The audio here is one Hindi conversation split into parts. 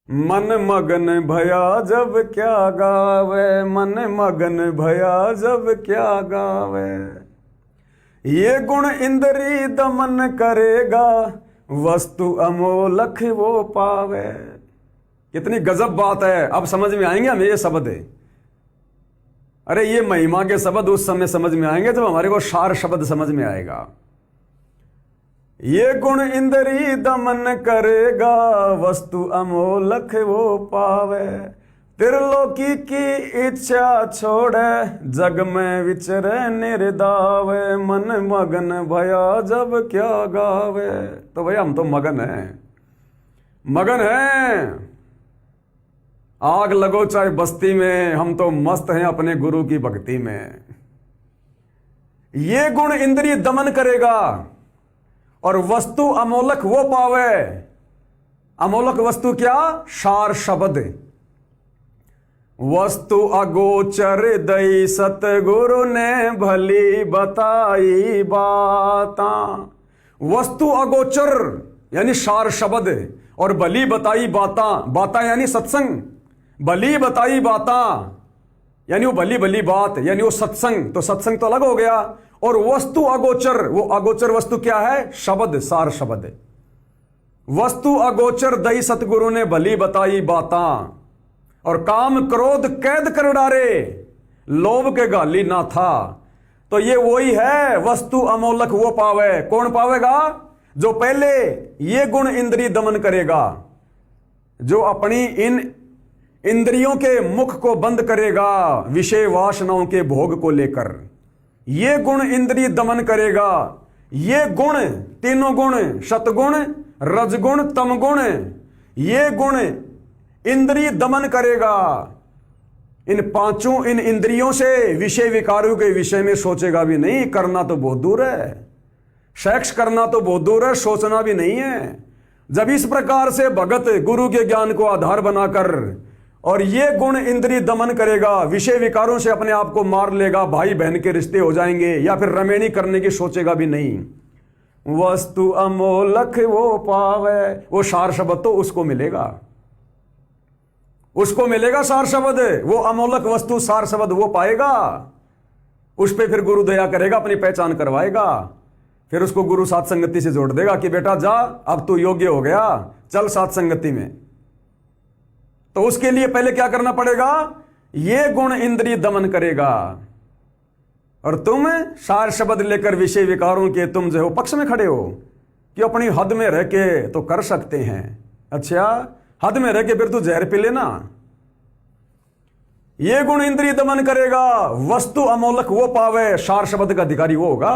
मन मगन भया जब क्या गावे, मन मगन भया जब क्या गावे। ये गुण इंद्री दमन करेगा, वस्तु अमोलक वो पावे। कितनी गजब बात है। अब समझ में आएंगे हमें ये शब्द है। अरे ये महिमा के शब्द उस समय समझ में आएंगे जब हमारे को सार शब्द समझ में आएगा। ये गुण इंद्री दमन करेगा, वस्तु अमोलक वो पावे। त्रिलोकी की इच्छा छोड़े, जग में विचरे निर्दावे। मन मगन भया जब क्या गावे। तो भैया हम तो मगन हैं, मगन हैं। आग लगो चाहे बस्ती में, हम तो मस्त हैं अपने गुरु की भक्ति में। ये गुण इंद्रिय दमन करेगा और वस्तु अमोलक वो पावे। अमोलक वस्तु क्या? सार शब्द। वस्तु अगोचर दई सतगुरु ने भली बताई बाता। वस्तु अगोचर यानी सार शब्द और भली बताई बाता। बाता यानी सत्संग। भली बताई बाता यानी वो भली भली बात, यानी वो सत्संग। तो सत्संग तो अलग हो गया। और वस्तु अगोचर, वो अगोचर वस्तु क्या है? शब्द, सार शब्द। वस्तु अगोचर दई सतगुरु ने भली बताई बाता। और काम क्रोध कैद कर डारे, लोभ के गाली ना था। तो ये वही है, वस्तु अमोलक वो पावे। कौन पावेगा? जो पहले ये गुण इंद्रिय दमन करेगा, जो अपनी इन इंद्रियों के मुख को बंद करेगा विषय वासनाओं के भोग को लेकर। ये गुण इंद्रिय दमन करेगा। ये गुण, तीनों गुण, सतगुण, रजगुण, तमगुण, ये गुण इंद्रिय दमन करेगा। इन पांचों इन इंद्रियों से विषय विकारों के विषय में सोचेगा भी नहीं। करना तो बहुत दूर है, सेक्स करना तो बहुत दूर है, सोचना भी नहीं है। जब इस प्रकार से भगत गुरु के ज्ञान को आधार बनाकर और ये गुण इंद्रिय दमन करेगा, विषय विकारों से अपने आप को मार लेगा, भाई बहन के रिश्ते हो जाएंगे, या फिर रमेणी करने की सोचेगा भी नहीं। वस्तु अमोलक वो पावे। वो सार शब्द तो उसको मिलेगा, उसको मिलेगा सार शब्द। वो अमोलक वस्तु सार शब्द वो पाएगा। उस पर फिर गुरु दया करेगा, अपनी पहचान करवाएगा। फिर उसको गुरु साथ संगति से जोड़ देगा कि बेटा जा, अब तू योग्य हो गया, चल साथ संगति में। तो उसके लिए पहले क्या करना पड़ेगा? ये गुण इंद्रिय दमन करेगा। और तुम सार शब्द लेकर विषय विकारों के तुम जो हो पक्ष में खड़े हो कि अपनी हद में रह के तो कर सकते हैं। अच्छा, हद में रह के फिर तू जहर पी लेना। ये गुण इंद्रिय दमन करेगा, वस्तु अमोलक वो पावे। सार शब्द का अधिकारी वो होगा।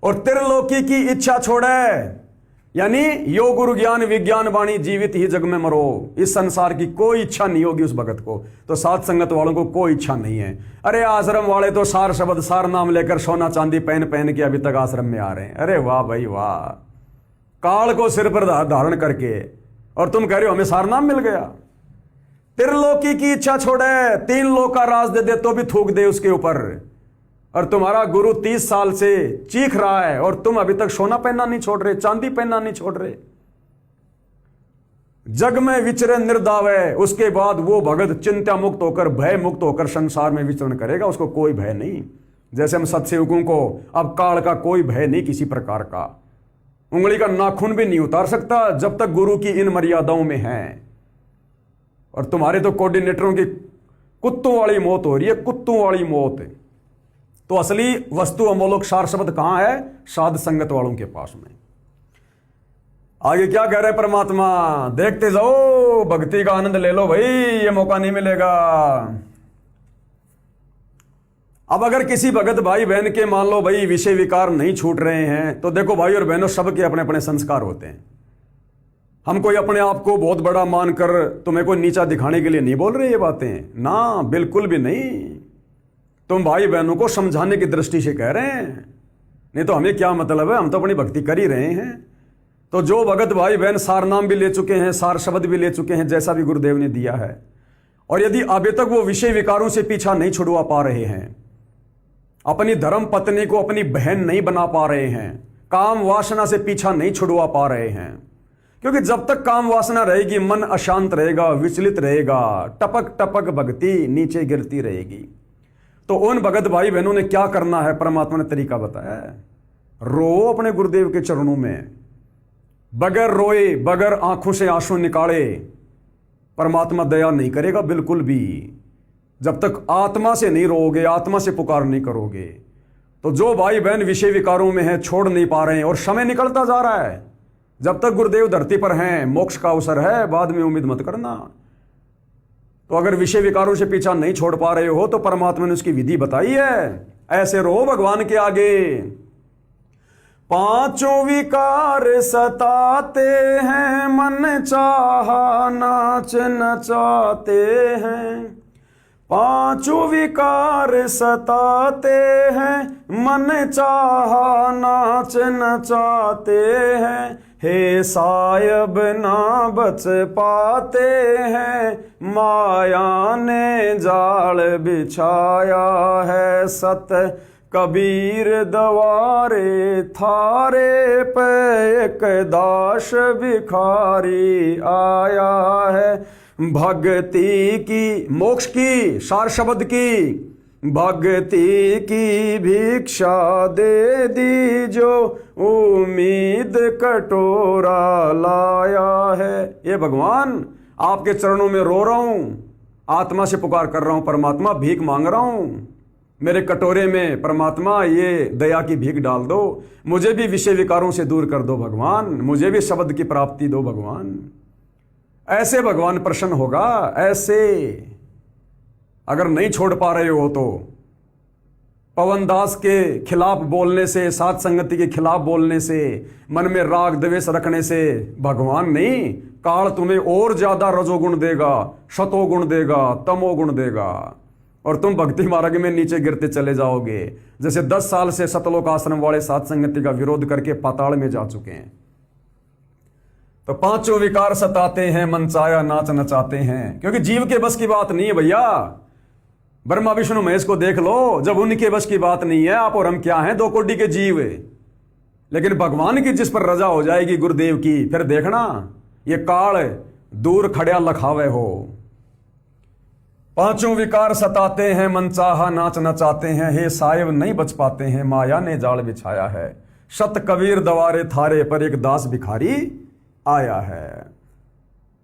और त्रिलोकी की इच्छा छोड़े, यानी योग गुरु ज्ञान विज्ञान वाणी जीवित ही जग में मरो। इस संसार की कोई इच्छा नहीं होगी उस भगत को। तो साथ संगत वालों को कोई इच्छा नहीं है। अरे आश्रम वाले तो सार शब्द सार नाम लेकर सोना चांदी पहन पहन के अभी तक आश्रम में आ रहे हैं। अरे वाह भाई वाह, काल को सिर पर धारण करके, और तुम कह रहे हो हमें सार नाम मिल गया। त्रिलोकी की इच्छा छोड़े, 3 लोक का राज दे दे तो भी थूक दे उसके ऊपर। और तुम्हारा गुरु 30 साल से चीख रहा है और तुम अभी तक सोना पहनना नहीं छोड़ रहे, चांदी पहनना नहीं छोड़ रहे। जग में विचरे निर्दावे। उसके बाद वो भगत चिंता मुक्त होकर, भय मुक्त होकर संसार में विचरण करेगा। उसको कोई भय नहीं। जैसे हम सत्सेवकों को अब काल का कोई भय नहीं किसी प्रकार का। उंगली का नाखून भी नहीं उतार सकता जब तक गुरु की इन मर्यादाओं में है। और तुम्हारे तो कोऑर्डिनेटरों की कुत्तों वाली मौत हो रही है, कुत्तों वाली मौत। तो असली वस्तु अमोलक सार शब्द कहां है? साध संगत वालों के पास में। आगे क्या कह रहे परमात्मा? देखते जाओ, भक्ति का आनंद ले लो भाई, ये मौका नहीं मिलेगा। अब अगर किसी भगत भाई बहन के मान लो भाई विषय विकार नहीं छूट रहे हैं, तो देखो भाई और बहनों, सबके अपने अपने संस्कार होते हैं। हम कोई अपने आप को बहुत बड़ा मानकर तुम्हें कोई नीचा दिखाने के लिए नहीं बोल रहे ये बातें ना, बिल्कुल भी नहीं। तुम भाई बहनों को समझाने की दृष्टि से कह रहे हैं। नहीं तो हमें क्या मतलब है, हम तो अपनी भक्ति कर ही रहे हैं। तो जो भगत भाई बहन सार नाम भी ले चुके हैं, सार शब्द भी ले चुके हैं, जैसा भी गुरुदेव ने दिया है, और यदि अभी तक वो विषय विकारों से पीछा नहीं छुड़वा पा रहे हैं, अपनी धर्म पत्नी को अपनी बहन नहीं बना पा रहे हैं, काम वासना से पीछा नहीं छुड़वा पा रहे हैं, क्योंकि जब तक काम वासना रहेगी मन अशांत रहेगा, विचलित रहेगा, टपक टपक भक्ति नीचे गिरती रहेगी। तो उन भगत भाई बहनों ने क्या करना है, परमात्मा ने तरीका बताया है। रो अपने गुरुदेव के चरणों में, बगैर रोए, बगैर आंखों से आंसू निकाले परमात्मा दया नहीं करेगा बिल्कुल भी। जब तक आत्मा से नहीं रोओगे, आत्मा से पुकार नहीं करोगे। तो जो भाई बहन विषय विकारों में है, छोड़ नहीं पा रहे हैं और समय निकलता जा रहा है, जब तक गुरुदेव धरती पर हैं मोक्ष का अवसर है, बाद में उम्मीद मत करना। तो अगर विषय विकारों से पीछा नहीं छोड़ पा रहे हो तो परमात्मा ने उसकी विधि बताई है। ऐसे रो भगवान के आगे। पांचों विकार सताते हैं, मन चाहा नाच नचाते हैं। पांचों विकार सताते हैं, मन चाहा नाच नचाते हैं। हे सायब ना बच पाते हैं, माया ने जाल बिछाया है। सत कबीर दवारे थारे पे एक दास भिखारी आया है। भक्ति की, मोक्ष की, सार शब्द की, भक्ति की भिक्षा दे दी जो उम्मीद कटोरा लाया है। ये भगवान आपके चरणों में रो रहा हूं, आत्मा से पुकार कर रहा हूं, परमात्मा भीख मांग रहा हूं। मेरे कटोरे में परमात्मा ये दया की भीख डाल दो, मुझे भी विषय विकारों से दूर कर दो भगवान, मुझे भी शब्द की प्राप्ति दो भगवान। ऐसे भगवान प्रसन्न होगा। ऐसे अगर नहीं छोड़ पा रहे हो तो पवन दास के खिलाफ बोलने से, सात संगति के खिलाफ बोलने से, मन में राग द्वेष रखने से भगवान नहीं, काल तुम्हें और ज्यादा रजोगुण देगा, शतोगुण देगा, तमोगुण देगा और तुम भक्ति मार्ग में नीचे गिरते चले जाओगे। जैसे 10 साल से सतलोक आश्रम वाले सात संगति का विरोध करके पाताल में जा चुके हैं। तो पांचों विकार सताते हैं, मन चाया नाच नचाते हैं। क्योंकि जीव के बस की बात नहीं है भैया। ब्रह्मा विष्णु महेश को देख लो, जब उनके बस की बात नहीं है, आप और हम क्या हैं, 2 कोटि के जीव। लेकिन भगवान की जिस पर रजा हो जाएगी गुरुदेव की, फिर देखना ये काल दूर खड़िया लखावे हो। पांचों विकार सताते हैं, मन चाहा नाच नचाते हैं। हे साहिब नहीं बच पाते हैं, माया ने जाल बिछाया है। शत कबीर दवारे थारे पर एक दास भिखारी आया है।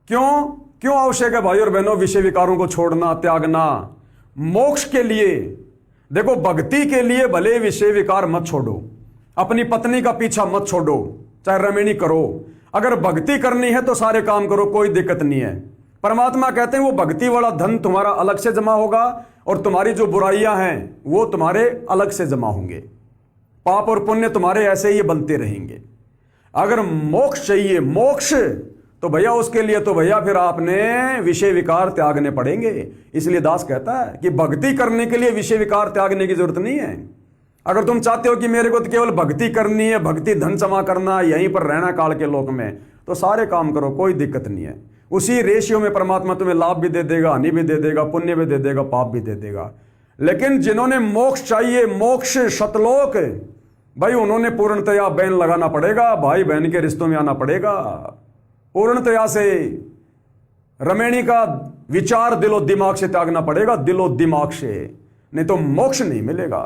क्यों आवश्यक है भाई और बहनों विषय विकारों को छोड़ना, त्यागना? मोक्ष के लिए। देखो, भक्ति के लिए भले विषय विकार मत छोड़ो, अपनी पत्नी का पीछा मत छोड़ो, चाहे रमणी करो। अगर भक्ति करनी है तो सारे काम करो, कोई दिक्कत नहीं है। परमात्मा कहते हैं वो भक्ति वाला धन तुम्हारा अलग से जमा होगा और तुम्हारी जो बुराइयां हैं वो तुम्हारे अलग से जमा होंगे। पाप और पुण्य तुम्हारे ऐसे ही बनते रहेंगे। अगर मोक्ष चाहिए, मोक्ष, तो भैया उसके लिए तो भैया फिर आपने विषय विकार त्यागने पड़ेंगे। इसलिए दास कहता है कि भक्ति करने के लिए विषय विकार त्यागने की जरूरत नहीं है। अगर तुम चाहते हो कि मेरे को तो केवल भक्ति करनी है, भक्ति धन जमा करना, यहीं पर रहना काल के लोक में, तो सारे काम करो, कोई दिक्कत नहीं है। उसी रेशियो में परमात्मा तुम्हें लाभ भी दे देगा, हानि भी दे देगा, पुण्य भी दे देगा, पाप भी दे देगा। लेकिन जिन्होंने मोक्ष चाहिए, मोक्ष शतलोक, भाई उन्होंने पूर्णतया बैन लगाना पड़ेगा, भाई बहन के रिश्तों में आना पड़ेगा पूर्णतया से। रमणी का विचार दिलो दिमाग से त्यागना पड़ेगा, दिलो दिमाग से, नहीं तो मोक्ष नहीं मिलेगा।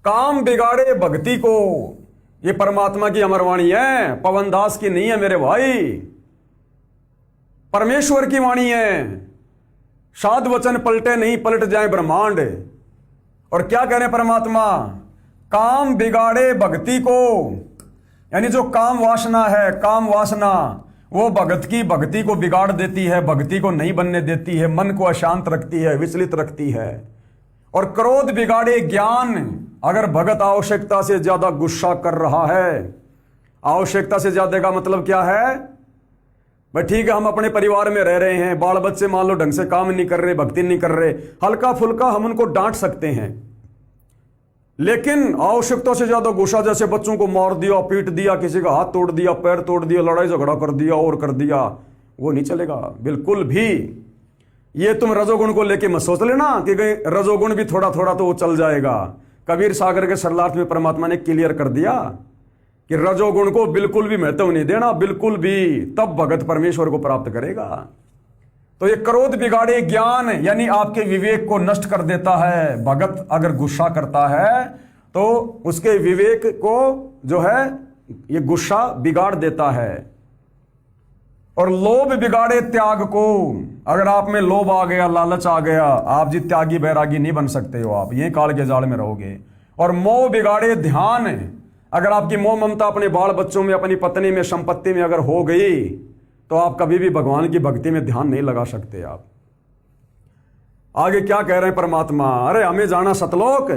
काम बिगाड़े भक्ति को, ये परमात्मा की अमरवाणी है, पवन दास की नहीं है मेरे भाई, परमेश्वर की वाणी है। साध वचन पलटे नहीं, पलट जाए ब्रह्मांड। और क्या कह रहे हैं परमात्मा? काम बिगाड़े भक्ति को, यानी जो काम वासना है, काम वासना वो भगत की भक्ति को बिगाड़ देती है, भक्ति को नहीं बनने देती है, मन को अशांत रखती है, विचलित रखती है। और क्रोध बिगाड़े ज्ञान, अगर भगत आवश्यकता से ज्यादा गुस्सा कर रहा है, आवश्यकता से ज्यादा का मतलब क्या है? भाई ठीक है, हम अपने परिवार में रह रहे हैं, बाल बच्चे मान लो ढंग से काम नहीं कर रहे, भक्ति नहीं कर रहे, हल्का फुल्का हम उनको डांट सकते हैं। लेकिन आवश्यकता से ज्यादा गुस्सा, जैसे बच्चों को मार दिया, पीट दिया, किसी का हाथ तोड़ दिया, पैर तोड़ दिया, लड़ाई झगड़ा कर दिया और कर दिया, वो नहीं चलेगा बिल्कुल भी। ये तुम रजोगुण को लेके मत सोच लेना कि रजोगुण भी थोड़ा थोड़ा तो वो चल जाएगा। कबीर सागर के सरलार्थ में परमात्मा ने क्लियर कर दिया कि रजोगुण को बिल्कुल भी महत्व नहीं देना, बिल्कुल भी, तब भगत परमेश्वर को प्राप्त करेगा। तो ये क्रोध बिगाड़े ज्ञान यानी आपके विवेक को नष्ट कर देता है। भगत अगर गुस्सा करता है तो उसके विवेक को जो है ये गुस्सा बिगाड़ देता है। और लोभ बिगाड़े त्याग को, अगर आप में लोभ आ गया, लालच आ गया, आप जी त्यागी बैरागी नहीं बन सकते हो, आप यही काल के जाल में रहोगे। और मोह बिगाड़े ध्यान, अगर आपकी मोह ममता अपने बाल बच्चों में, अपनी पत्नी में, संपत्ति में अगर हो गई तो आप कभी भी भगवान की भक्ति में ध्यान नहीं लगा सकते। आप आगे क्या कह रहे हैं परमात्मा, अरे हमें जाना सतलोक,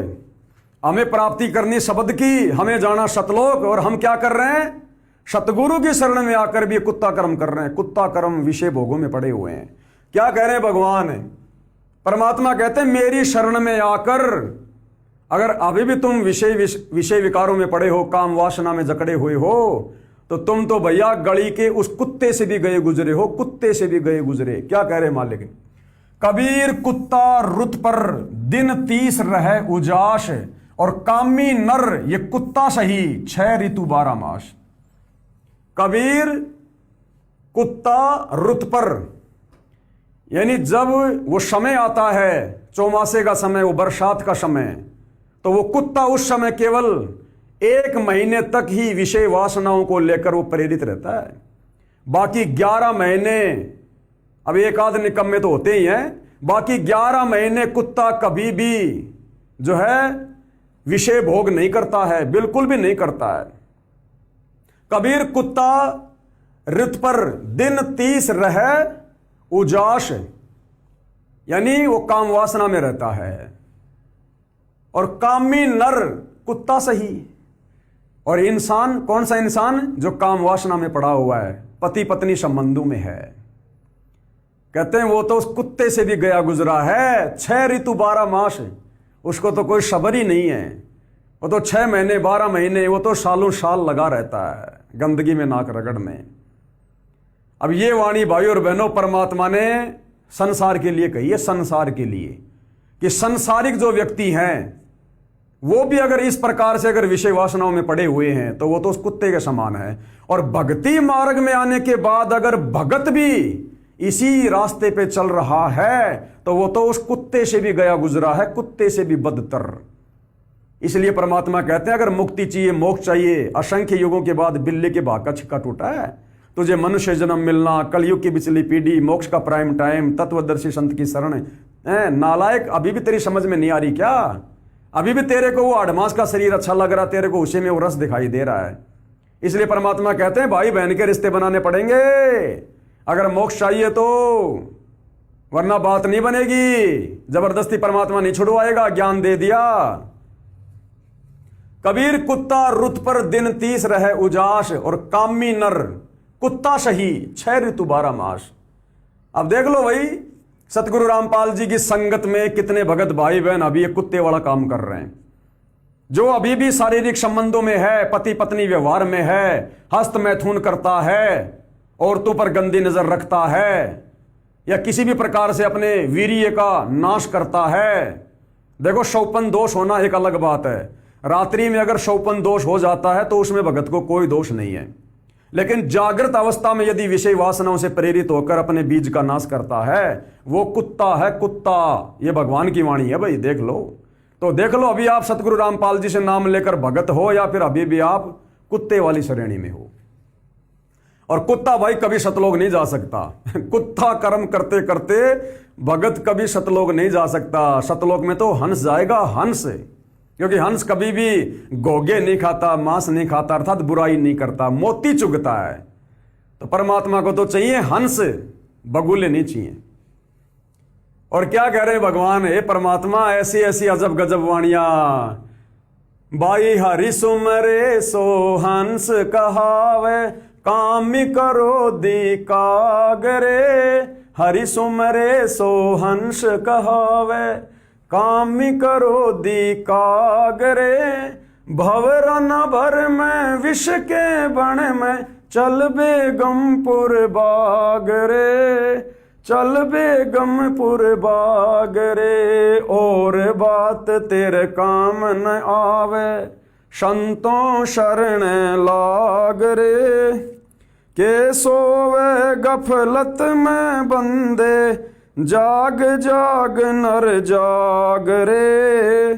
हमें प्राप्ति करनी शब्द की, हमें जाना सतलोक, और हम क्या कर रहे हैं, सतगुरु की शरण में आकर भी कुत्ता कर्म कर रहे हैं। कुत्ता कर्म विषय भोगों में पड़े हुए हैं। क्या कह रहे हैं भगवान, परमात्मा कहते हैं मेरी शरण में आकर अगर अभी भी तुम विषय विकारों में पड़े हो, काम वासना में जकड़े हुए हो, तो तुम तो भैया गली के उस कुत्ते से भी गए गुजरे हो, कुत्ते से भी गए गुजरे। क्या कह रहे मालिक, कबीर कुत्ता रुत पर दिन 30 रहे उजास, और कामी नर ये कुत्ता सही 6 ऋतु 12 मास। कबीर कुत्ता रुत पर, यानी जब वो समय आता है, चौमासे का समय, वो बरसात का समय, तो वो कुत्ता उस समय केवल 1 महीने तक ही विषय वासनाओं को लेकर वो प्रेरित रहता है। बाकी 11 महीने, अब एक आध निकम्मे तो होते ही हैं, बाकी 11 महीने कुत्ता कभी भी जो है विषय भोग नहीं करता है, बिल्कुल भी नहीं करता है। कबीर कुत्ता ऋत पर दिन 30 रहे उजास, यानी वो काम वासना में रहता है। और कामी नर कुत्ता सही, और इंसान कौन सा इंसान, जो काम वासना में पड़ा हुआ है, पति पत्नी संबंधों में है। कहते हैं वो तो उस कुत्ते से भी गया गुजरा है। 6 ऋतु 12 मास, उसको तो कोई सबर ही नहीं है। वो तो 6 महीने 12 महीने, वो तो सालों साल लगा रहता है गंदगी में नाक रगड़ने। अब ये वाणी भाई और बहनों परमात्मा ने संसार के लिए कही है, संसार के लिए, कि संसारिक जो व्यक्ति हैं वो भी अगर इस प्रकार से अगर विषय वासनाओं में पड़े हुए हैं तो वो तो उस कुत्ते के समान है। और भक्ति मार्ग में आने के बाद अगर भगत भी इसी रास्ते पे चल रहा है तो वो तो उस कुत्ते से भी गया गुजरा है, कुत्ते से भी बदतर। इसलिए परमात्मा कहते हैं अगर मुक्ति चाहिए, मोक्ष चाहिए, असंख्य युगों के बाद बिल्ली के भाग का छिक्का टूटा है, तुझे मनुष्य जन्म मिलना, कलयुग की बिचली पीढ़ी, मोक्ष का प्राइम टाइम, तत्वदर्शी संत की शरण। नालायक, अभी भी तेरी समझ में नहीं आ रही क्या? अभी भी तेरे को वो आडमास का शरीर अच्छा लग रहा, तेरे को उसी में वो रस दिखाई दे रहा है। इसलिए परमात्मा कहते हैं भाई बहन के रिश्ते बनाने पड़ेंगे अगर मोक्ष चाहिए तो, वरना बात नहीं बनेगी। जबरदस्ती परमात्मा नहीं छुड़वाएगा, ज्ञान दे दिया। कबीर कुत्ता रुत पर दिन 30 रहे उजास, और कामी नर कुत्ता सही 6 ऋतु 12 मास। अब देख लो भाई, सतगुरु रामपाल जी की संगत में कितने भगत भाई बहन अभी ये कुत्ते वाला काम कर रहे हैं, जो अभी भी शारीरिक संबंधों में है, पति पत्नी व्यवहार में है, हस्त मैथुन करता है, औरतों पर गंदी नजर रखता है, या किसी भी प्रकार से अपने वीर्य का नाश करता है। देखो शौपन दोष होना एक अलग बात है, रात्रि में अगर शौपन दोष हो जाता है तो उसमें भगत को कोई दोष नहीं है। लेकिन जागृत अवस्था में यदि विषय वासनाओं से प्रेरित होकर अपने बीज का नाश करता है, वो कुत्ता है, कुत्ता। ये भगवान की वाणी है भाई, देख लो। तो देख लो, अभी आप सतगुरु रामपाल जी से नाम लेकर भगत हो, या फिर अभी भी आप कुत्ते वाली श्रेणी में हो। और कुत्ता भाई कभी सतलोक नहीं जा सकता। कुत्ता कर्म करते करते भगत कभी सतलोक नहीं जा सकता। सतलोक में तो हंस जाएगा, हंस, क्योंकि हंस कभी भी घोगे नहीं खाता, मांस नहीं खाता, अर्थात बुराई नहीं करता, मोती चुगता है। तो परमात्मा को तो चाहिए हंस, बगुले नहीं चाहिए। और क्या कह रहे हैं भगवान, हे परमात्मा, ऐसी ऐसी अजब गजब वाणियां, बाई हरि सुमरे सो हंस कहावे, काम करो दी कागरे। हरि सुमरे सो हंस कहावे, काम करो दी कागरे। भवरा न भर में विष के बण में, चल बेगमपुर बागरे, चल बेगमपुर बागरे। और बात तेरे काम न आवे, संतों शरण लाग रे। के सोवे गफलत में बंदे, जाग जाग नर जाग रे,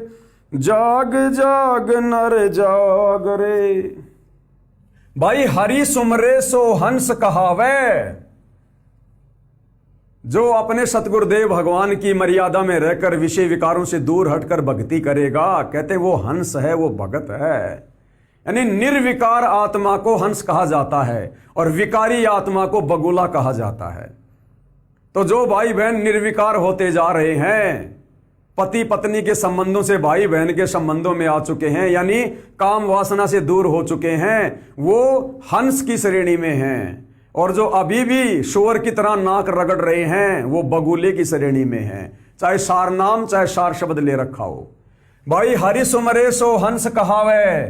जाग जाग नर जाग रे। भाई हरि सुमरे सो हंस कहावे। जो अपने सतगुरुदेव भगवान की मर्यादा में रहकर विषय विकारों से दूर हटकर भक्ति करेगा, कहते वो हंस है, वो भगत है। यानी निर्विकार आत्मा को हंस कहा जाता है और विकारी आत्मा को बगुला कहा जाता है। तो जो भाई बहन निर्विकार होते जा रहे हैं, पति पत्नी के संबंधों से भाई बहन के संबंधों में आ चुके हैं, यानी काम वासना से दूर हो चुके हैं, वो हंस की श्रेणी में हैं। और जो अभी भी शोर की तरह नाक रगड़ रहे हैं, वो बगुले की श्रेणी में हैं, चाहे सार नाम चाहे सार शब्द ले रखा हो। भाई हरि सुमरे सो हंस कहावे,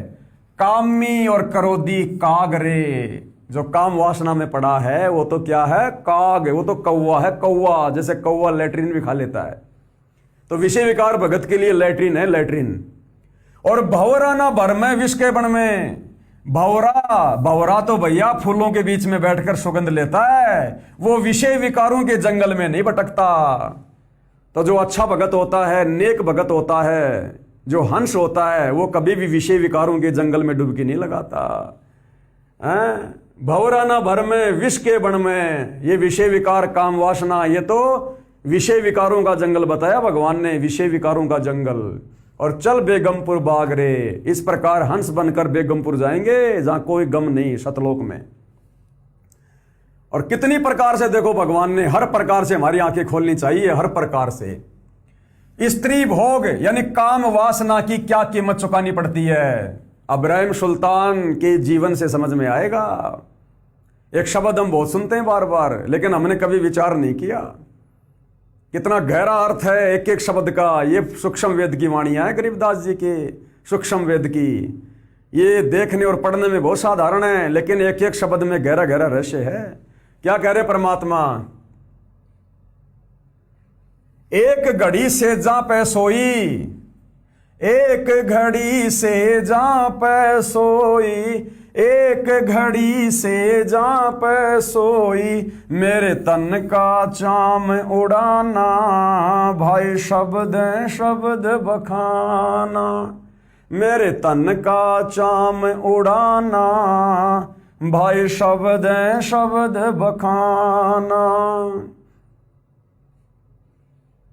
कामी और करोदी काग रे। जो काम वासना में पड़ा है वो तो क्या है, काग, वो तो कौवा है, कौवा। जैसे कौवा लैट्रिन भी खा लेता है, तो विषय विकार भगत के लिए लैट्रिन है, लैट्रिन। और भंवरा ना भर में विष के बन में। भंवरा तो भैया फूलों के बीच में बैठकर सुगंध लेता है, वो विषय विकारों के जंगल में नहीं भटकता। तो जो अच्छा भगत होता है, नेक भगत होता है, जो हंस होता है, वो कभी भी विषय विकारों के जंगल में डुबकी नहीं लगाता। भंवरा ना भर में विष के बन में, ये विषय विकार काम वासना, ये तो विषय विकारों का जंगल बताया भगवान ने, विषय विकारों का जंगल। और चल बेगमपुर बाग रे। इस प्रकार हंस बनकर बेगमपुर जाएंगे, जहां कोई गम नहीं, सतलोक में। और कितनी प्रकार से देखो भगवान ने, हर प्रकार से हमारी आंखें खोलनी चाहिए, हर प्रकार से। स्त्री भोग यानी काम वासना की क्या कीमत चुकानी पड़ती है, इब्राहिम सुल्तान के जीवन से समझ में आएगा। एक शब्द हम बहुत सुनते हैं बार बार, लेकिन हमने कभी विचार नहीं किया कितना गहरा अर्थ है एक एक शब्द का। ये सूक्ष्म वेद की वाणियां है गरीबदास जी के, सूक्ष्म वेद की। ये देखने और पढ़ने में बहुत साधारण है, लेकिन एक एक शब्द में गहरा गहरा रहस्य है। क्या कह रहे परमात्मा, एक घड़ी से जा पे सोई, एक घड़ी से जा पे सोई, एक घड़ी से जा पे सोई, मेरे तन का चाम उड़ाना, भाई शब्द शब्द बखाना। मेरे तन का चाम उड़ाना, भाई शब्द शब्द बखाना।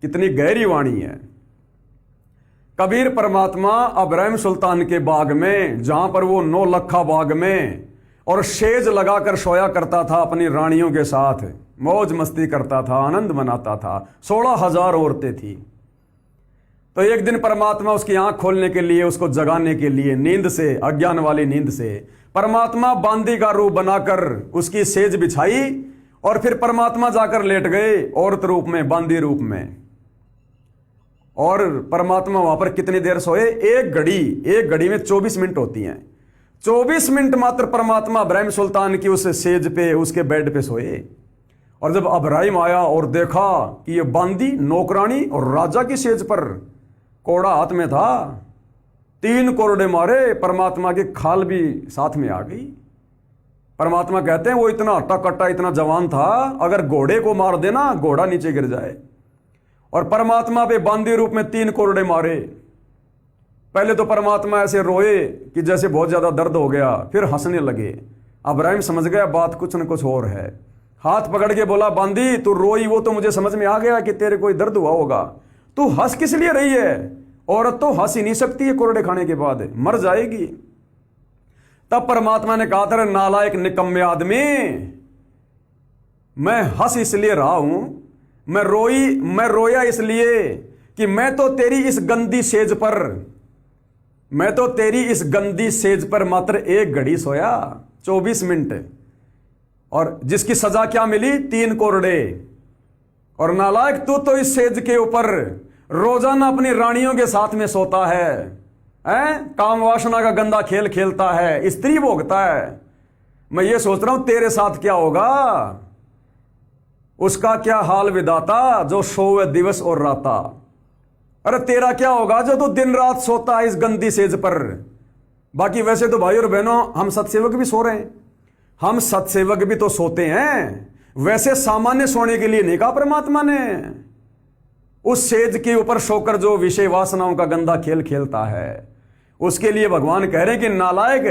कितनी गहरी वाणी है। कबीर परमात्मा इब्राहिम सुल्तान के बाग में, जहां पर वो 9 लखा बाग में और शेज लगाकर सोया करता था, अपनी रानियों के साथ मौज मस्ती करता था, आनंद मनाता था। 16,000 औरतें थी। तो एक दिन परमात्मा उसकी आंख खोलने के लिए, उसको जगाने के लिए, नींद से, अज्ञान वाली नींद से, परमात्मा बांदी का रूप बनाकर उसकी सेज बिछाई और फिर परमात्मा जाकर लेट गए औरत रूप में, बांदी रूप में। और परमात्मा वहां पर कितनी देर सोए, एक घड़ी में 24 मिनट होती हैं। 24 मिनट मात्र परमात्मा इब्राहिम सुल्तान की उस सेज पे, उसके बेड पे सोए। और जब इब्राहिम आया और देखा कि ये बांदी नौकरानी और राजा की सेज पर, कोड़ा हाथ में था, 3 कोरडे मारे, परमात्मा की खाल भी साथ में आ गई। परमात्मा कहते हैं वो इतना हट्टा कट्टा, इतना जवान था, अगर घोड़े को मार देना घोड़ा नीचे गिर जाए। और परमात्मा पे बांदी रूप में 3 कोरडे मारे। पहले तो परमात्मा ऐसे रोए कि जैसे बहुत ज्यादा दर्द हो गया, फिर हंसने लगे। इब्राहिम समझ गया बात कुछ न कुछ और है। हाथ पकड़ के बोला, बांदी तू रोई वो तो मुझे समझ में आ गया कि तेरे कोई दर्द हुआ होगा, तू हंस किस लिए रही है? औरत तो हंस ही नहीं सकती है कोरडे खाने के बाद, मर जाएगी। तब परमात्मा ने कहा था, नालायक निकम्मे आदमी, मैं हंस इसलिए रहा हूं, मैं रोया इसलिए कि मैं तो तेरी इस गंदी सेज पर मात्र 1 घड़ी सोया, 24 मिनट, और जिसकी सजा क्या मिली, 3 कोरडे। और नालायक तू तो इस सेज के ऊपर रोजाना अपनी रानियों के साथ में सोता है, काम वासना का गंदा खेल खेलता है, स्त्री भोगता है। मैं ये सोच रहा हूं तेरे साथ क्या होगा, उसका क्या हाल विधाता जो सोवे दिवस और राता। अरे तेरा क्या होगा जो तू दिन रात सोता है इस गंदी सेज पर, बाकी वैसे तो भाई और बहनों हम सत्सेवक भी सो रहे हैं, हम सत्सेवक भी तो सोते हैं। वैसे सामान्य सोने के लिए नहीं कहा परमात्मा ने। उस सेज के ऊपर सोकर जो विषय वासनाओं का गंदा खेल खेलता है उसके लिए भगवान कह रहे हैं कि नालायक,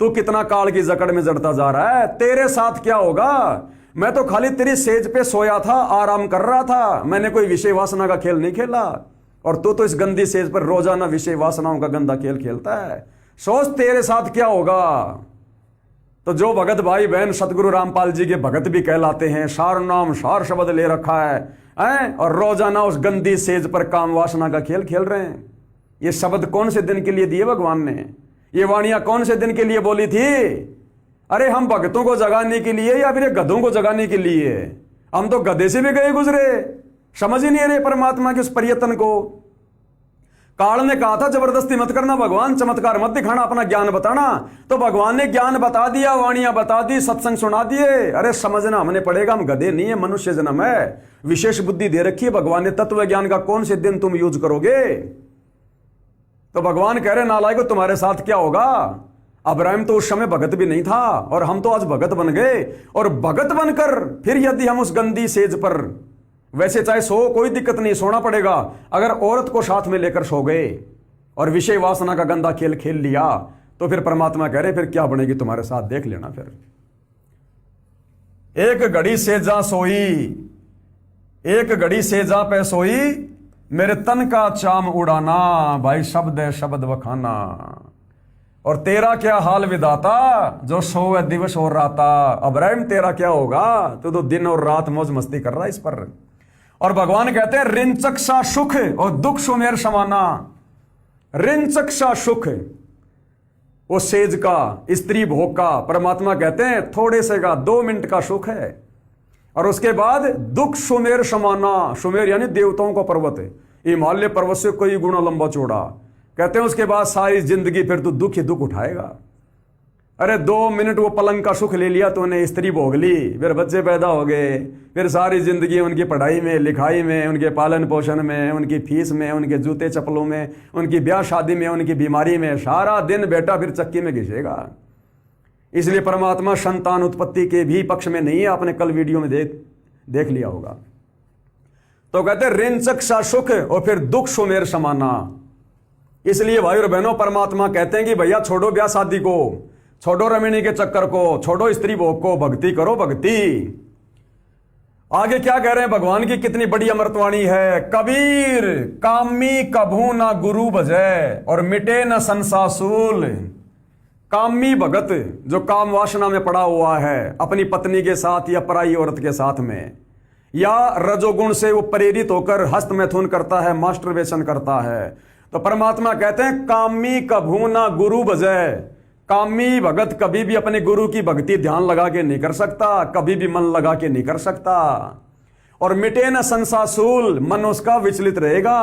तू कितना काल की जकड़ में जड़ता जा रहा है, तेरे साथ क्या होगा। मैं तो खाली तेरी सेज पे सोया था, आराम कर रहा था, मैंने कोई विषय वासना का खेल नहीं खेला। और तू तो इस गंदी सेज पर रोजाना विषय वासनाओं का गंदा खेल खेलता है। सोच तेरे साथ क्या होगा। तो जो भगत भाई बहन सतगुरु रामपाल जी के भगत भी कहलाते हैं, सार नाम सार शब्द ले रखा है और रोजाना उस गंदी सेज पर काम वासना का खेल खेल रहे हैं। ये शब्द कौन से दिन के लिए दिए भगवान ने, ये वाणियां कौन से दिन के लिए बोली थी। अरे हम भक्तों को जगाने के लिए या फिर गधों को जगाने के लिए। हम तो गधे से भी गए गुजरे, समझ ही नहीं रहे परमात्मा के उस पर्यटन को। काल ने कहा था जबरदस्ती मत करना भगवान, चमत्कार मत दिखाना, अपना ज्ञान बताना। तो भगवान ने ज्ञान बता दिया, वाणियां बता दी, सत्संग सुना दिए। अरे समझना हमने पड़ेगा, हम गधे नहीं है, मनुष्य जन्म है, विशेष बुद्धि दे रखी है भगवान ने। तत्व ज्ञान का कौन से दिन तुम यूज करोगे। तो भगवान कह रहे नालायक तुम्हारे साथ क्या होगा। अब्राहिम तो उस समय भगत भी नहीं था और हम तो आज भगत बन गए। और भगत बनकर फिर यदि हम उस गंदी सेज पर, वैसे चाहे सो कोई दिक्कत नहीं, सोना पड़ेगा। अगर औरत को साथ में लेकर सो गए और विषय वासना का गंदा खेल खेल लिया तो फिर परमात्मा कह रहे फिर क्या बनेगी तुम्हारे साथ, देख लेना। फिर एक घड़ी सेजा सोई, एक घड़ी सेजा पे सोई, मेरे तन का चाम उड़ाना, भाई शब्द है शब्द बखाना। और तेरा क्या हाल विधाता, जो सोए दिवस और राता। अब्राहिम तेरा क्या होगा, तो दिन और रात मौज मस्ती कर रहा है इस पर। और भगवान कहते हैं रिंचक सा सुख और दुख सुमेर समाना। रिंचक सा सुख वो सेज का, स्त्री भोग का, परमात्मा कहते हैं थोड़े से का 2 मिनट का सुख है। और उसके बाद दुख सुमेर समाना। सुमेर यानी देवताओं का पर्वत है, हिमालय पर्वत से कई गुना लंबा चौड़ा। कहते हैं उसके बाद सारी जिंदगी फिर तू दुख ही दुख उठाएगा। अरे 2 मिनट वो पलंग का सुख ले लिया तूने, स्त्री भोग ली, फिर बच्चे पैदा हो गए, फिर सारी जिंदगी उनकी पढ़ाई में, लिखाई में, उनके पालन पोषण में, उनकी फीस में, उनके जूते चप्पलों में, उनकी ब्याह शादी में, उनकी बीमारी में, सारा दिन बेटा फिर चक्की में घिसेगा। इसलिए परमात्मा संतान उत्पत्ति के भी पक्ष में नहीं है, आपने कल वीडियो में देख लिया होगा। तो कहते रिंचक सा सुख और फिर दुख सुमेर समाना। इसलिए भाई और बहनों परमात्मा कहते हैं कि भैया छोड़ो ब्याह शादी को, छोड़ो रमणी के चक्कर को, छोड़ो स्त्री भोग को, भक्ति करो भक्ति। आगे क्या कह रहे हैं भगवान की कितनी बड़ी अमृतवाणी है। कबीर कामी कभू ना गुरु भजै और मिटे न संसासूल। कामी भगत जो काम वासना में पड़ा हुआ है, अपनी पत्नी के साथ या पराई औरत के साथ में, या रजोगुण से वो प्रेरित होकर हस्त मैथुन करता है, मास्टरबेशन करता है। तो परमात्मा कहते हैं कामी कभू ना गुरु भजै। कामी भगत कभी भी अपने गुरु की भक्ति ध्यान लगा के नहीं कर सकता, कभी भी मन लगा के नहीं कर सकता। और मिटे न संसासूल, मन उसका विचलित रहेगा।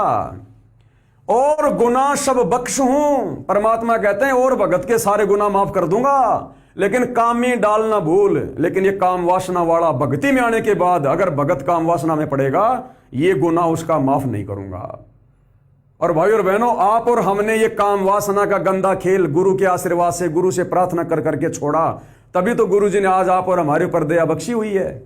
और गुना सब बख्श हूं, परमात्मा कहते हैं और भगत के सारे गुना माफ कर दूंगा, लेकिन कामी डाल ना भूल। लेकिन ये काम वासना वाला भक्ति में आने के बाद अगर भगत काम वासना में पड़ेगा, ये गुना उसका माफ नहीं करूंगा। और भाई और बहनों आप और हमने ये काम वासना का गंदा खेल गुरु के आशीर्वाद से, गुरु से प्रार्थना कर करके छोड़ा, तभी तो गुरु जी ने आज आप और हमारे ऊपर दया बख्शी हुई है।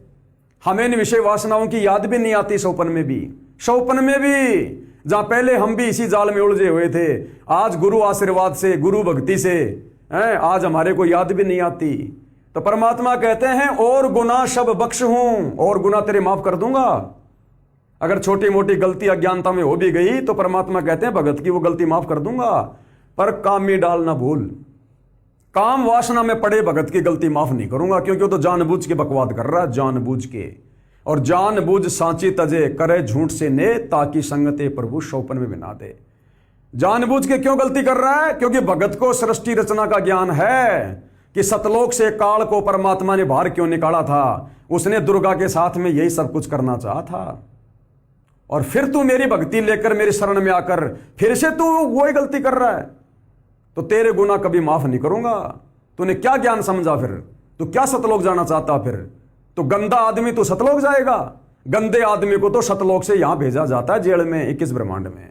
हमें इन विषय वासनाओं की याद भी नहीं आती, सौपन में भी, सौपन में भी, जहां पहले हम भी इसी जाल में उलझे हुए थे, आज गुरु आशीर्वाद से, गुरु भक्ति से आज हमारे को याद भी नहीं आती। तो परमात्मा कहते हैं और गुना सब बख्श हूं, और गुना तेरे माफ कर दूंगा। अगर छोटी मोटी गलती अज्ञानता में हो भी गई तो परमात्मा कहते हैं भगत की वो गलती माफ कर दूंगा, पर काम में डाल ना भूल। काम वासना में पड़े भगत की गलती माफ नहीं करूंगा, क्योंकि वो तो जानबूझ के बकवाद कर रहा है, जानबूझ के। और जानबूझ सांची तजे करे झूठ से ने, ताकि संगते प्रभु शौपन में बिना दे। जानबूझ के क्यों गलती कर रहा है, क्योंकि भगत को सृष्टि रचना का ज्ञान है कि सतलोक से काल को परमात्मा ने बाहर क्यों निकाला था। उसने दुर्गा के साथ में यही सब कुछ करना चाहा था। और फिर तू मेरी भक्ति लेकर मेरी शरण में आकर फिर से तू वही गलती कर रहा है, तो तेरे गुना कभी माफ नहीं करूंगा। तूने क्या ज्ञान समझा, फिर तू क्या सतलोक जाना चाहता, फिर तो गंदा आदमी तो सतलोक जाएगा। गंदे आदमी को तो सतलोक से यहां भेजा जाता है, जेल में, 21 ब्रह्मांड में।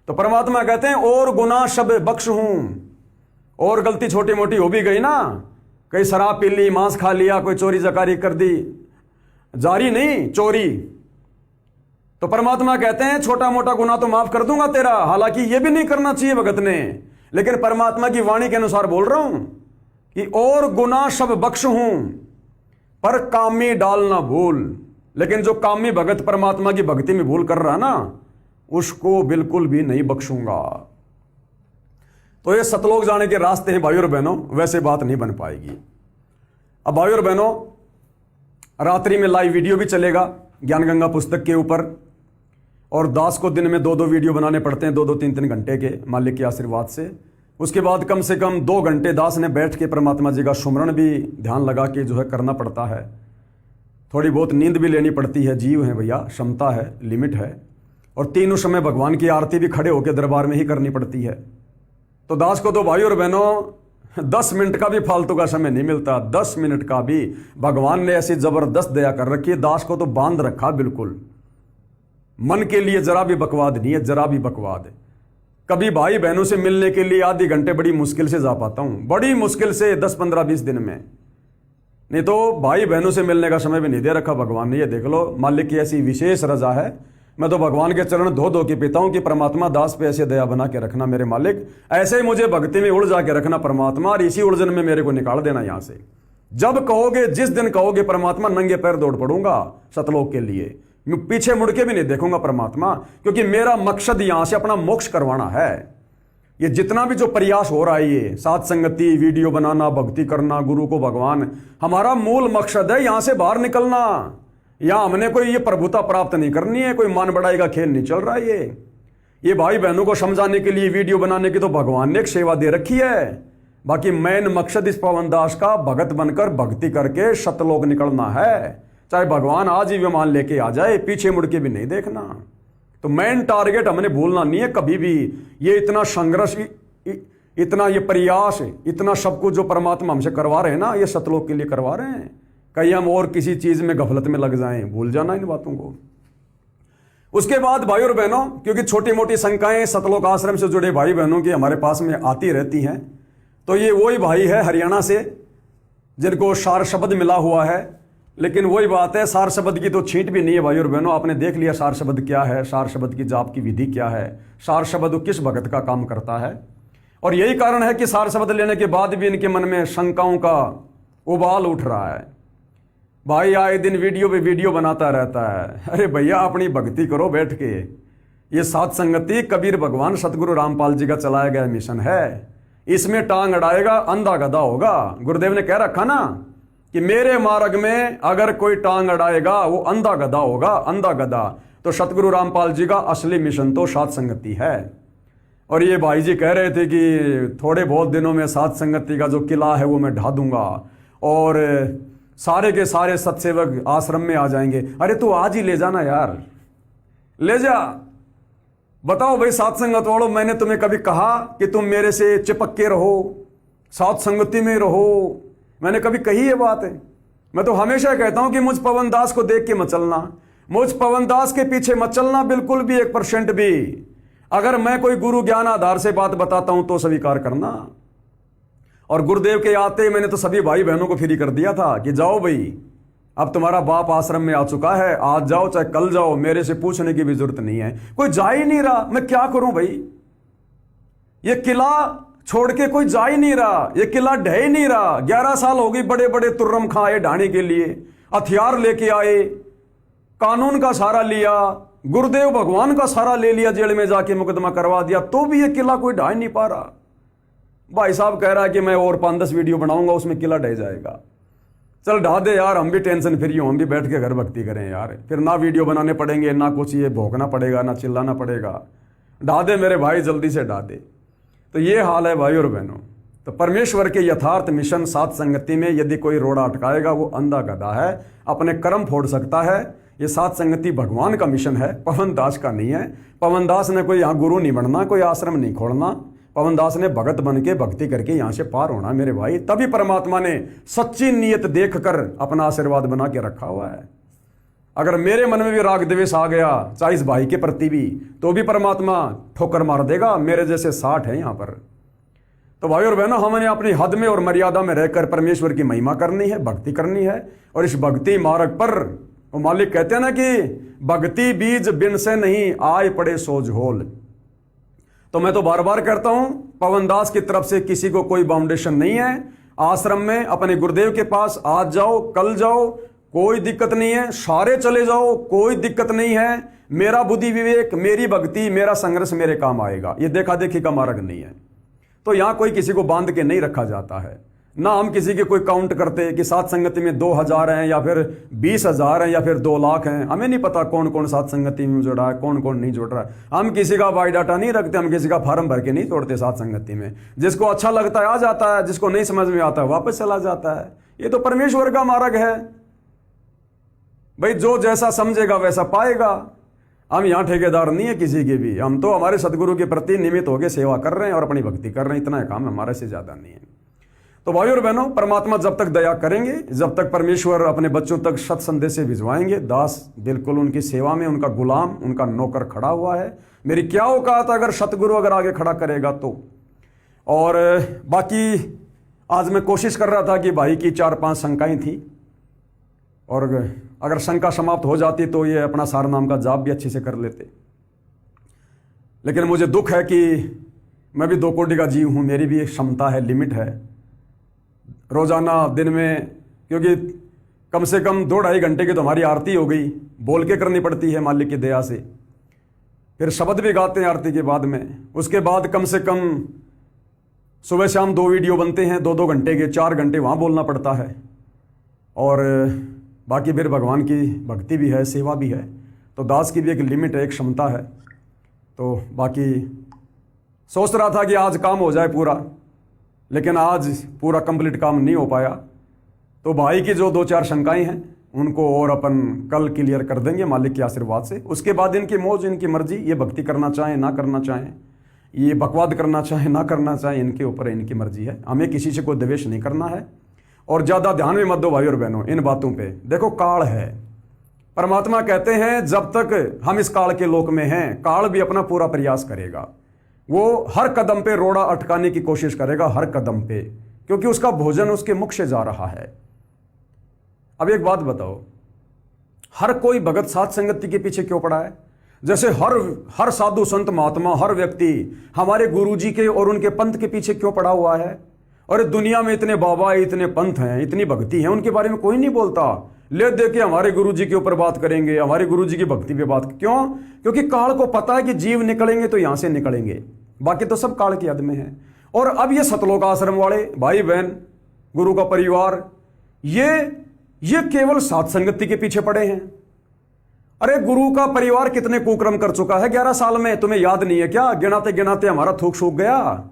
तो परमात्मा कहते हैं और गुना सब बख्श हूं, और गलती छोटी मोटी हो भी गई ना, कहीं शराब पी ली, मांस खा लिया, कोई चोरी जकारी कर दी, जारी नहीं चोरी, तो परमात्मा कहते हैं छोटा मोटा गुनाह तो माफ कर दूंगा तेरा। हालांकि यह भी नहीं करना चाहिए भगत ने, लेकिन परमात्मा की वाणी के अनुसार बोल रहा हूं कि और गुनाह सब बख्श हूं पर कामी डाल ना भूल। लेकिन जो कामी भगत परमात्मा की भक्ति में भूल कर रहा ना, उसको बिल्कुल भी नहीं बख्शूंगा। तो ये सतलोक जाने के रास्ते हैं भाइयों और बहनों, वैसे बात नहीं बन पाएगी। अब भाइयों और बहनों, रात्रि में लाइव वीडियो भी चलेगा ज्ञान गंगा पुस्तक के ऊपर, और दास को दिन में 2-2 वीडियो बनाने पड़ते हैं, 2-2 3-3 घंटे के, मालिक के आशीर्वाद से। उसके बाद कम से कम 2 घंटे दास ने बैठ के परमात्मा जी का सुमरण भी ध्यान लगा के जो है करना पड़ता है। थोड़ी बहुत नींद भी लेनी पड़ती है, जीव है भैया, क्षमता है, लिमिट है। और तीनों समय भगवान की आरती भी खड़े होकर दरबार में ही करनी पड़ती है। तो दास को तो भाई और बहनों 10 मिनट का भी फालतू का समय नहीं मिलता, 10 मिनट का भी। भगवान ने ऐसी जबरदस्त दया कर रखी है, दास को तो बांध रखा बिल्कुल। मन के लिए जरा भी बकवाद नहीं है, जरा भी बकवाद। कभी भाई बहनों से मिलने के लिए आधे घंटे बड़ी मुश्किल से जा पाता हूं, बड़ी मुश्किल से 10 15 20 दिन में, नहीं तो भाई बहनों से मिलने का समय भी नहीं दे रखा भगवान ने। ये देख लो, मालिक की ऐसी विशेष रजा है। मैं तो भगवान के चरण धो धो के पीता हूं कि परमात्मा दास पे ऐसे दया बना के रखना मेरे मालिक, ऐसे ही मुझे भक्ति में उलझा के रखना परमात्मा, और इसी उलझन में मेरे को निकाल देना यहां से। जब कहोगे, जिस दिन कहोगे परमात्मा, नंगे पैर दौड़ पड़ूंगा सतलोक के लिए, पीछे मुड़ के भी नहीं देखूंगा परमात्मा, क्योंकि मेरा मकसद यहां से अपना मोक्ष करवाना है। ये जितना भी जो प्रयास हो रहा है, ये साथ संगति, वीडियो बनाना, भक्ति करना, गुरु को भगवान, हमारा मूल मकसद है यहां से बाहर निकलना। यहां हमने कोई ये प्रभुता प्राप्त नहीं करनी है, कोई मान बढ़ाई का खेल नहीं चल रहा है। ये भाई बहनों को समझाने के लिए, वीडियो बनाने की तो भगवान ने एक सेवा दे रखी है। बाकी मेन मकसद इस पवन दास का भगत बनकर भक्ति करके सतलोक निकलना है। चाहे भगवान आज ही विमान लेके आ जाए, पीछे मुड़ के भी नहीं देखना। तो मेन टारगेट हमने भूलना नहीं है कभी भी। ये इतना संघर्ष, इतना ये प्रयास, इतना सब कुछ जो परमात्मा हमसे करवा रहे हैं ना, ये सतलोक के लिए करवा रहे हैं। कहीं हम और किसी चीज में गफलत में लग जाएं, भूल जाना इन बातों को। उसके बाद भाई और बहनों, क्योंकि छोटी मोटी शंकाएं सतलोक आश्रम से जुड़े भाई बहनों की हमारे पास में आती रहती हैं, तो ये वही भाई है हरियाणा से जिनको सार शब्द मिला हुआ है। लेकिन वही बात है, सार शब्द की तो छींट भी नहीं है भाई और बहनों। आपने देख लिया सार शब्द क्या है, सार शब्द की जाप की विधि क्या है, सार शब्द किस भगत का काम करता है। और यही कारण है कि सार शब्द लेने के बाद भी इनके मन में शंकाओं का उबाल उठ रहा है। भाई आए दिन वीडियो पे वीडियो बनाता रहता है। अरे भैया, अपनी भक्ति करो बैठ के। ये सात संगति कबीर भगवान सतगुरु रामपाल जी का चलाया गया मिशन है। इसमें टांग अड़ाएगा अंधा गधा होगा। गुरुदेव ने कह रखा ना कि मेरे मार्ग में अगर कोई टांग अड़ाएगा वो अंधा गधा होगा, अंधा गधा। तो सतगुरु रामपाल जी का असली मिशन तो सात संगति है। और ये भाई जी कह रहे थे कि थोड़े बहुत दिनों में सात संगति का जो किला है वो मैं ढा दूंगा और सारे के सारे सत्सेवक आश्रम में आ जाएंगे। अरे तू आज ही ले जाना यार, ले जा। बताओ भाई सात संगत वालों, मैंने तुम्हें कभी कहा कि तुम मेरे से चिपक के रहो, सात संगति में रहो? मैंने कभी कही ये बात है? मैं तो हमेशा कहता हूं कि मुझ पवन दास को देख के मत चलना, मुझ पवन दास के पीछे मत चलना, बिल्कुल भी 1% भी। अगर मैं कोई गुरु ज्ञान आधार से बात बताता हूं तो स्वीकार करना। और गुरुदेव के आते मैंने तो सभी भाई बहनों को फ्री कर दिया था कि जाओ भाई, अब तुम्हारा बाप आश्रम में आ चुका है, आज जाओ चाहे कल जाओ, मेरे से पूछने की भी जरूरत नहीं है। कोई जा ही नहीं रहा, मैं क्या करूं भाई? ये किला छोड़ के कोई जा ही नहीं रहा, ये किला ढह ही नहीं रहा। 11 साल हो गई, बड़े बड़े तुर्रम खाए ढाने के लिए, हथियार लेके आए, कानून का सहारा लिया, गुरुदेव भगवान का सहारा ले लिया, जेल में जाके मुकदमा करवा दिया, तो भी ये किला कोई ढा नहीं पा रहा। भाई साहब कह रहा है कि मैं और 5-10 वीडियो बनाऊंगा, उसमें किला ढह जाएगा। चल ढा दे यार, हम भी टेंशन फ्री हो, हम भी बैठ के घर भक्ति करें यार। फिर ना वीडियो बनाने पड़ेंगे, ना कुछ ये भोंकना पड़ेगा, ना चिल्लाना पड़ेगा। ढा दे मेरे भाई, जल्दी से ढा दे। तो ये हाल है भाई और बहनों। तो परमेश्वर के यथार्थ मिशन सात संगति में यदि कोई रोड़ा अटकाएगा वो अंधा गधा है, अपने कर्म फोड़ सकता है। ये सात संगति भगवान का मिशन है, पवन दास का नहीं है। पवन दास ने कोई यहाँ गुरु नहीं बनना, कोई आश्रम नहीं खोलना। पवन दास ने भगत बन के भक्ति करके यहाँ से पार होना मेरे भाई। तभी परमात्मा ने सच्ची नीयत देखकर अपना आशीर्वाद बना के रखा हुआ है। अगर मेरे मन में भी राग द्वेष आ गया, चाहे इस भाई के प्रति भी, तो भी परमात्मा ठोकर मार देगा। मेरे जैसे 60 है यहाँ पर। तो भाई और बहनों, हमने अपनी हद में और मर्यादा में रहकर परमेश्वर की महिमा करनी है, भक्ति करनी है। और इस भक्ति मार्ग पर वो मालिक कहते हैं ना कि भक्ति बीज बिन से नहीं आए पड़े सो झोल। तो मैं तो बार बार कहता हूं, पवन दास की तरफ से किसी को कोई बाउंडेशन नहीं है। आश्रम में अपने गुरुदेव के पास आज जाओ, कल जाओ, कोई दिक्कत नहीं है। सारे चले जाओ, कोई दिक्कत नहीं है। मेरा बुद्धि विवेक, मेरी भक्ति, मेरा संघर्ष मेरे काम आएगा। ये देखा देखी का मार्ग नहीं है। तो यहां कोई किसी को बांध के नहीं रखा जाता है। ना हम किसी के कोई काउंट करते कि सात संगति में 2000 हैं या फिर 20,000 हैं या फिर 2 लाख हैं। हमें नहीं पता कौन कौन सात संगति में जुड़ा है, कौन कौन नहीं जुड़ रहा है। हम किसी का बायोडाटा नहीं रखते, हम किसी का फार्म भर के नहीं जोड़ते सात संगति में। जिसको अच्छा लगता है आ जाता है, जिसको नहीं समझ में आता है वापस चला जाता है। ये तो परमेश्वर का मार्ग है भाई, जो जैसा समझेगा वैसा पाएगा। हम यहाँ ठेकेदार नहीं है किसी के भी। हम तो हमारे सदगुरु के प्रति निमित्त होकर सेवा कर रहे हैं और अपनी भक्ति कर रहे हैं। इतना है काम, हमारे से ज्यादा नहीं है। तो भाई और बहनों, परमात्मा जब तक दया करेंगे, जब तक परमेश्वर अपने बच्चों तक सत संदेश से भिजवाएंगे, दास बिल्कुल उनकी सेवा में, उनका गुलाम, उनका नौकर खड़ा हुआ है। मेरी क्या औकात अगर सतगुरु अगर आगे खड़ा करेगा तो। और बाकी आज मैं कोशिश कर रहा था कि भाई की 4-5 शंकाएं थी, और अगर शंका समाप्त हो जाती तो ये अपना सार नाम का जाप भी अच्छे से कर लेते। लेकिन मुझे दुख है कि मैं भी 2 कोटि का जीव हूं, मेरी भी एक क्षमता है, लिमिट है। रोजाना दिन में, क्योंकि कम से कम 2-2.5 घंटे की तो हमारी आरती हो गई, बोल के करनी पड़ती है मालिक की दया से। फिर शब्द भी गाते हैं आरती के बाद में। उसके बाद कम से कम सुबह शाम 2 वीडियो बनते हैं 2-2 घंटे के, 4 घंटे वहाँ बोलना पड़ता है। और बाकी फिर भगवान की भक्ति भी है, सेवा भी है। तो दास की भी एक लिमिट है, एक क्षमता है। तो बाकी सोच रहा था कि आज काम हो जाए पूरा, लेकिन आज पूरा कंप्लीट काम नहीं हो पाया। तो भाई की जो 2-4 शंकाएं हैं उनको और अपन कल क्लियर कर देंगे मालिक के आशीर्वाद से। उसके बाद इनकी मौज, इनकी मर्जी, ये भक्ति करना चाहें ना करना चाहें, ये बकवाद करना चाहें ना करना चाहें, इनके ऊपर इनकी मर्जी है। हमें किसी से कोई द्वेष नहीं करना है। और ज़्यादा ध्यान भी मत दो भाई और बहनों इन बातों पे। देखो काल है, परमात्मा कहते हैं जब तक हम इस काल के लोक में हैं, काल भी अपना पूरा प्रयास करेगा। वो हर कदम पे रोड़ा अटकाने की कोशिश करेगा, हर कदम पे, क्योंकि उसका भोजन उसके मुख से जा रहा है। अब एक बात बताओ, हर कोई भगत साथ संगति के पीछे क्यों पड़ा है? जैसे हर साधु संत महात्मा, हर व्यक्ति हमारे गुरुजी के और उनके पंथ के पीछे क्यों पड़ा हुआ है? और दुनिया में इतने बाबा, इतने पंथ हैं, इतनी भक्ति है, उनके बारे में कोई नहीं बोलता। ले दे के हमारे गुरुजी के ऊपर बात करेंगे, हमारे गुरुजी की भक्ति पे बात। क्यों? क्योंकि काल को पता है कि जीव निकलेंगे तो यहां से निकलेंगे, बाकी तो सब काल की हद में है। और अब ये सतलोक आश्रम वाले भाई बहन, गुरु का परिवार, ये केवल सात संगति के पीछे पड़े हैं। अरे गुरु का परिवार कितने कुक्रम कर चुका है 11 साल में, तुम्हें याद नहीं है क्या? गिनाते गिनाते हमारा थूक सूख गया।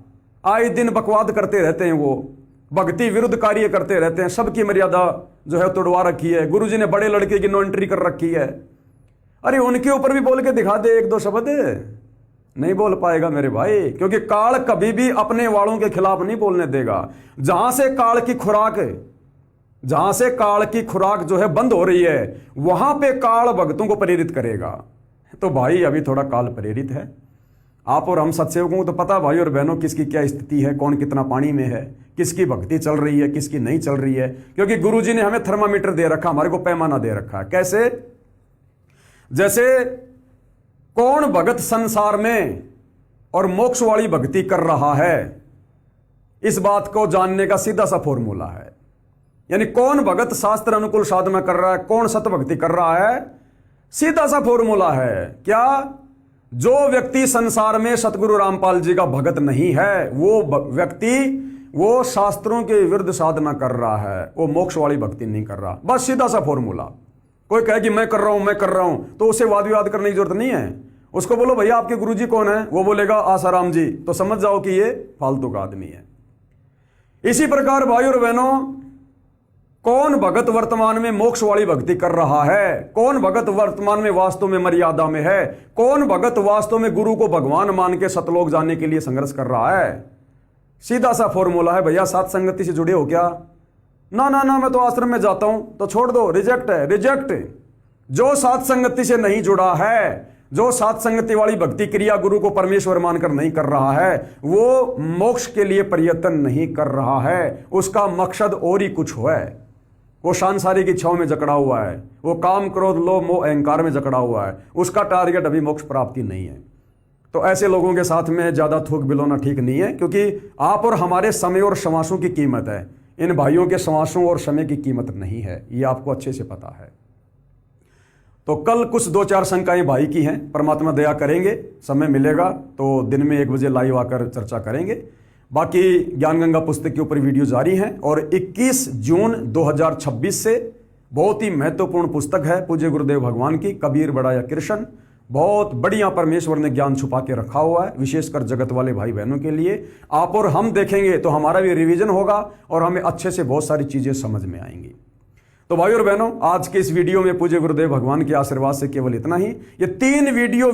आए दिन बकवाद करते रहते हैं, वो भक्ति विरुद्ध कार्य करते रहते हैं। सबकी मर्यादा जो है तोड़वा रखी है। गुरुजी ने बड़े लड़के की नो एंट्री कर रखी है। अरे उनके ऊपर भी बोल के दिखा दे 1-2 शब्द। नहीं बोल पाएगा मेरे भाई, क्योंकि काल कभी भी अपने वालों के खिलाफ नहीं बोलने देगा। जहां से काल की खुराक जो है बंद हो रही है, वहां पे काल भक्तों को प्रेरित करेगा। तो भाई अभी थोड़ा काल प्रेरित है। आप और हम सत्सेवकों को तो पता भाई और बहनों किसकी क्या स्थिति है, कौन कितना पानी में है, किसकी भक्ति चल रही है, किसकी नहीं चल रही है। क्योंकि गुरुजी ने हमें थर्मामीटर दे रखा, हमारे को पैमाना दे रखा है। कैसे? जैसे कौन भगत संसार में और मोक्ष वाली भक्ति कर रहा है, इस बात को जानने का सीधा सा फॉर्मूला है। यानी कौन भगत शास्त्र अनुकूल साधना कर रहा है, कौन सत भक्ति कर रहा है, सीधा सा फॉर्मूला है। क्या? जो व्यक्ति संसार में सतगुरु रामपाल जी का भगत नहीं है, वो व्यक्ति वो शास्त्रों के विरुद्ध साधना कर रहा है, वो मोक्ष वाली भक्ति नहीं कर रहा। बस सीधा सा फॉर्मूला। कोई कहे कि मैं कर रहा हूं, तो उसे वाद विवाद करने की जरूरत नहीं है। उसको बोलो भैया आपके गुरुजी कौन है, वो बोलेगा आसाराम जी, तो समझ जाओ कि ये फालतू का आदमी है। इसी प्रकार भाई और बहनों, कौन भगत वर्तमान में मोक्ष वाली भक्ति कर रहा है, कौन भगत वर्तमान में वास्तव में मर्यादा में है, कौन भगत वास्तव में गुरु को भगवान मान के सतलोक जाने के लिए संघर्ष कर रहा है? सीधा सा फॉर्मूला है भैया। सात संगति से जुड़े हो क्या? ना ना ना, मैं तो आश्रम में जाता हूं, तो छोड़ दो, रिजेक्ट है, रिजेक्ट। जो सात संगति से नहीं जुड़ा है जो सात संगति वाली भक्ति क्रिया गुरु को परमेश्वर मानकर नहीं कर रहा है, वो मोक्ष के लिए प्रयत्न नहीं कर रहा है। उसका मकसद और ही कुछ है। वो सांसारिक इच्छाओं में जकड़ा हुआ है, वो काम क्रोध लोभ मोह अहंकार में जकड़ा हुआ है। उसका टारगेट अभी मोक्ष प्राप्ति नहीं है। तो ऐसे लोगों के साथ में ज्यादा थूक बिलोना ठीक नहीं है, क्योंकि आप और हमारे समय और श्वासों की कीमत है, इन भाइयों के श्वासों और समय की कीमत नहीं है। ये आपको अच्छे से पता है। तो कल कुछ 2-4 शंकाएं भाई की हैं, परमात्मा दया करेंगे, समय मिलेगा तो दिन में 1 बजे लाइव आकर चर्चा करेंगे। बाकी ज्ञान गंगा पुस्तक के ऊपर वीडियो जारी हैं और 21 जून 2026 से बहुत ही महत्वपूर्ण पुस्तक है पूज्य गुरुदेव भगवान की, कबीर बड़ा या कृष्ण। बहुत बढ़िया परमेश्वर ने ज्ञान छुपा के रखा हुआ है, विशेषकर जगत वाले भाई बहनों के लिए। आप और हम देखेंगे तो हमारा भी रिवीजन होगा और हमें अच्छे से बहुत सारी चीजें समझ में आएंगी। तो भाई और बहनों, आज के इस वीडियो में पूज्य गुरुदेव भगवान के आशीर्वाद से केवल इतना ही। ये 3 वीडियो